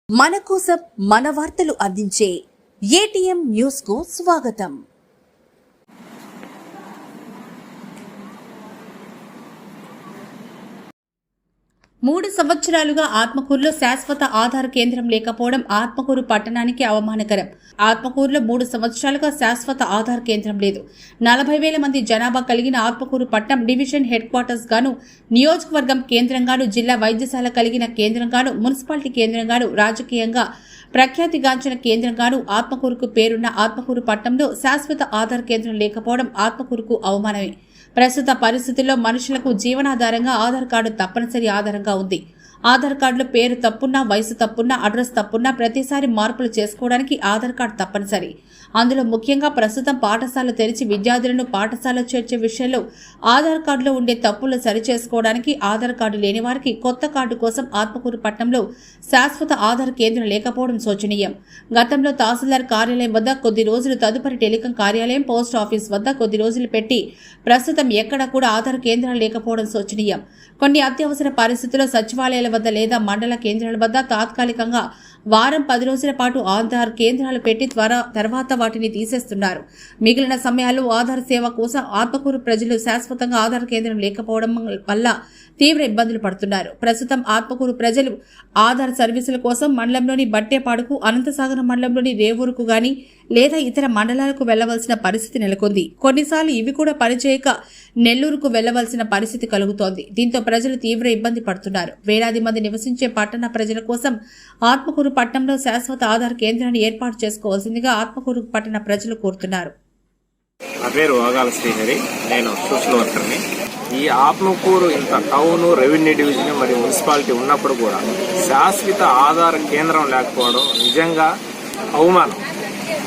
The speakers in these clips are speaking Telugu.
మన కోసం మన వార్తలు అందించే ఏటీఎం న్యూస్ కు స్వాగతం. 3 సంవత్సరాలుగా ఆత్మకూరులో శాశ్వత ఆధార్ కేంద్రం లేకపోవడం ఆత్మకూరు పట్టణానికి అవమానకరం. ఆత్మకూరులో 3 సంవత్సరాలుగా శాశ్వత ఆధార్ కేంద్రం లేదు. 40,000 మంది జనాభా కలిగిన ఆత్మకూరు పట్టణం డివిజన్ హెడ్ క్వార్టర్స్ గాను, నియోజకవర్గం కేంద్రంగాను, జిల్లా వైద్యశాల కలిగిన కేంద్రంగాను, మున్సిపాలిటీ కేంద్రంగాను, రాజకీయంగా ప్రఖ్యాతిగాంచిన కేంద్రంగాను ఆత్మకూరుకు పేరున్న ఆత్మకూరు పట్టణంలో శాశ్వత ఆధార్ కేంద్రం లేకపోవడం ఆత్మకూరుకు అవమానమే. ప్రస్తుత పరిస్థితుల్లో మనుషులకు జీవనాధారంగా ఆధార్ కార్డు తప్పనిసరి ఆధారంగా ఉంది. ఆధార్ కార్డులో పేరు తప్పున్నా, వయసు తప్పున్నా, అడ్రస్ తప్పున్నా ప్రతిసారి మార్పులు చేసుకోవడానికి ఆధార్ కార్డు తప్పనిసరి. అందులో ముఖ్యంగా ప్రస్తుతం పాఠశాల తెరిచి విద్యార్థులను పాఠశాల చేర్చే విషయంలో ఆధార్ కార్డులో ఉండే తప్పులు సరిచేసుకోవడానికి ఆధార్ కార్డు లేని వారికి కొత్త కార్డు కోసం ఆత్మకూరు పట్టణంలో శాశ్వత ఆధార్ కేంద్రం లేకపోవడం శోచనీయం. గతంలో తహసీల్దార్ కార్యాలయం వద్ద కొద్ది రోజులు, తదుపరి టెలికాం కార్యాలయం, పోస్ట్ ఆఫీస్ వద్ద కొద్ది రోజులు పెట్టి ప్రస్తుతం ఎక్కడ కూడా ఆధార్ కేంద్రాలు లేకపోవడం శోచనీయం. కొన్ని అత్యవసర పరిస్థితుల్లో సచివాలయాల వద్ద లేదా మండల కేంద్రాల వద్ద తాత్కాలికంగా వారం 10 రోజుల పాటు ఆధార్ కేంద్రాలు పెట్టి తర్వాత వాటిని తీసేస్తున్నారు. మిగిలిన సమయాల్లో ఆధార్ సేవ కోసం ఆత్మకూరు ప్రజలు శాశ్వతంగా ఆధార్ కేంద్రం లేకపోవడం వల్ల తీవ్ర ఇబ్బందులు పడుతున్నారు. ప్రస్తుతం ఆత్మకూరు ప్రజలు ఆధార్ సర్వీసుల కోసం మండలంలోని బట్టేపాడుకు, అనంతసాగరం మండలంలోని రేవూరుకు గాని లేదా ఇతర మండలాలకు వెళ్లవలసిన పరిస్థితి నెలకొంది. కొన్నిసార్లు ఇవి కూడా పనిచేయక నెల్లూరుకు వెళ్లవలసిన పరిస్థితి కలుగుతోంది. దీంతో ప్రజలు తీవ్ర ఇబ్బంది పడుతున్నారు. వేలాది మంది నివసించే పట్టణ ప్రజల కోసం ఆత్మకూరు పట్టణంలో శాశ్వత ఆధార్ కేంద్రాన్ని ఏర్పాటు చేసుకోవాల్సిందిగా ఆత్మకూరు పట్టణ ప్రజలు కోరుతున్నారు. నా పేరు వాగాల శ్రీహరి, నేను సోషల్ వర్కర్ని. ఈ ఆత్మకూరు ఇంత టౌన్, రెవెన్యూ డివిజన్ మరియు మున్సిపాలిటీ ఉన్నప్పుడు కూడా శాశ్వత ఆధార్ కేంద్రం లేకపోవడం నిజంగా అవమానం.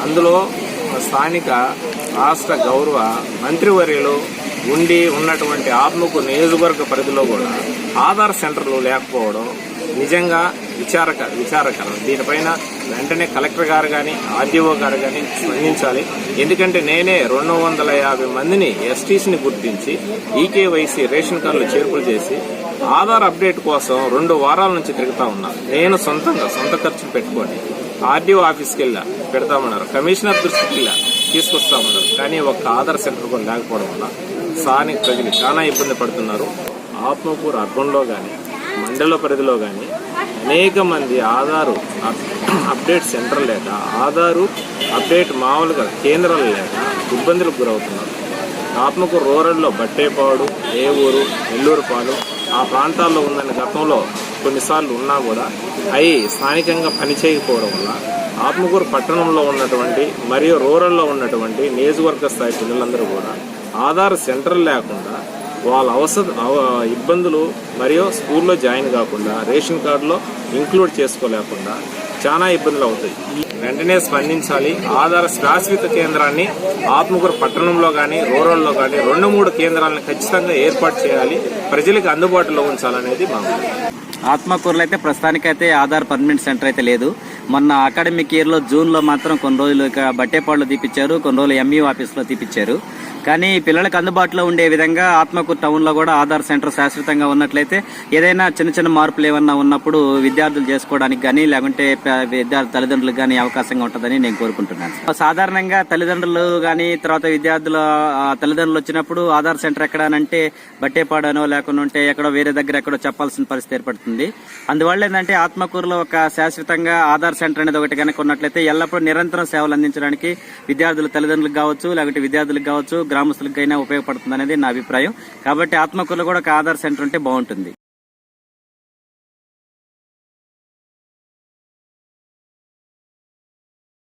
అందులో స్థానిక రాష్ట్ర గౌరవ మంత్రివర్యులు ఉండి ఉన్నటువంటి ఆత్మకూరు నియోజకవర్గ పరిధిలో కూడా ఆధార్ సెంటర్లు లేకపోవడం నిజంగా విచారకరం. దీనిపైన వెంటనే కలెక్టర్ గారు కానీ, ఆర్డీఓ గారు కానీ స్పందించాలి. ఎందుకంటే నేనే 250 మందిని ఎస్టీసీని గుర్తించి ఈకేవైసీ రేషన్ కార్డులు చేర్పులు చేసి ఆధార్ అప్డేట్ కోసం 2 వారాల నుంచి తిరుగుతా ఉన్నా. నేను సొంత ఖర్చులు పెట్టుకొని ఆర్డీఓ ఆఫీస్కి వెళ్ళా, పెడతామన్నారు. కమిషనర్ దృష్టికి వెళ్ళా, తీసుకొస్తామన్నారు. కానీ ఒక్క ఆధార్ సెంటర్ కూడా లేకపోవడం వల్ల స్థానిక ప్రజలు చాలా ఇబ్బంది పడుతున్నారు. ఆత్మకూరు అర్బన్లో కానీ, మండల పరిధిలో కానీ అనేక మంది ఆధారు అప్డేట్ సెంటర్ లేక, ఆధారు అప్డేట్ మామూలుగా కేంద్రాలు లేక ఇబ్బందులకు గురవుతున్నారు. ఆత్మకూరు రూరల్లో బట్టేపాడు, రేవూరు, నెల్లూరుపాలెం ఆ ప్రాంతాల్లో ఉందని గతంలో కొన్నిసార్లు ఉన్నా కూడా అవి స్థానికంగా పనిచేయకపోవడం వల్ల ఆత్మకూరు పట్టణంలో ఉన్నటువంటి మరియు రూరల్లో ఉన్నటువంటి నియోజకవర్గ స్థాయి పిల్లలందరూ కూడా ఆధార్ సెంటర్ లేకుండా వాళ్ళ ఇబ్బందులు మరియు స్కూల్లో జాయిన్ కాకుండా, రేషన్ కార్డులో ఇంక్లూడ్ చేసుకోలేకుండా చాలా ఇబ్బందులు అవుతాయి. వెంటనే స్పందించాలి. ఆధార్ శాశ్వత కేంద్రాన్ని ఆత్మకూరు పట్టణంలో కానీ, రూరల్లో కానీ 2-3 కేంద్రాలను ఖచ్చితంగా ఏర్పాటు చేయాలి. ప్రజలకు అందుబాటులో ఉంచాలనేది మా ఆత్మకూరులో అయితే ప్రస్తుతానికైతే ఆధార్ పర్మనెంట్ సెంటర్ అయితే లేదు. మొన్న అకాడమిక్ ఇయర్లో జూన్లో మాత్రం కొన్ని రోజులు బట్టేపాడులో తీపిచ్చారు, కొన్ని రోజులు ఎంఈఓ ఆఫీస్లో తీపిచ్చారు. కానీ పిల్లలకు అందుబాటులో ఉండే విధంగా ఆత్మకూరు టౌన్లో కూడా ఆధార్ సెంటర్ శాశ్వతంగా ఉన్నట్లయితే ఏదైనా చిన్న మార్పులు ఏమన్నా ఉన్నప్పుడు విద్యార్థులు చేసుకోవడానికి కానీ, లేకుంటే విద్యార్థి తల్లిదండ్రులకు కానీ అవకాశంగా ఉంటుందని నేను కోరుకుంటున్నాను. సాధారణంగా తల్లిదండ్రులు కానీ, తర్వాత విద్యార్థుల తల్లిదండ్రులు వచ్చినప్పుడు ఆధార్ సెంటర్ ఎక్కడానంటే బట్టేపాడనో లేకుంటే ఎక్కడో వేరే దగ్గర ఎక్కడో చెప్పాల్సిన పరిస్థితి ఏర్పడుతుంది. అందువల్ల ఏంటంటే ఆత్మకూరులో ఒక శాశ్వతంగా ఆధార్ సెంటర్ అనేది ఒకటి కనుక ఉన్నట్లయితే ఎల్లప్పుడూ నిరంతరం సేవలు అందించడానికి విద్యార్థుల తల్లిదండ్రులకు కావచ్చు, లేకుంటే విద్యార్థులకు కావచ్చు, గ్రామస్తులకైనా ఉపయోగపడుతుంది అనేది నా అభిప్రాయం. కాబట్టి ఆత్మకూరులో కూడా ఒక ఆధార్ సెంటర్ ఉంటే బాగుంటుంది.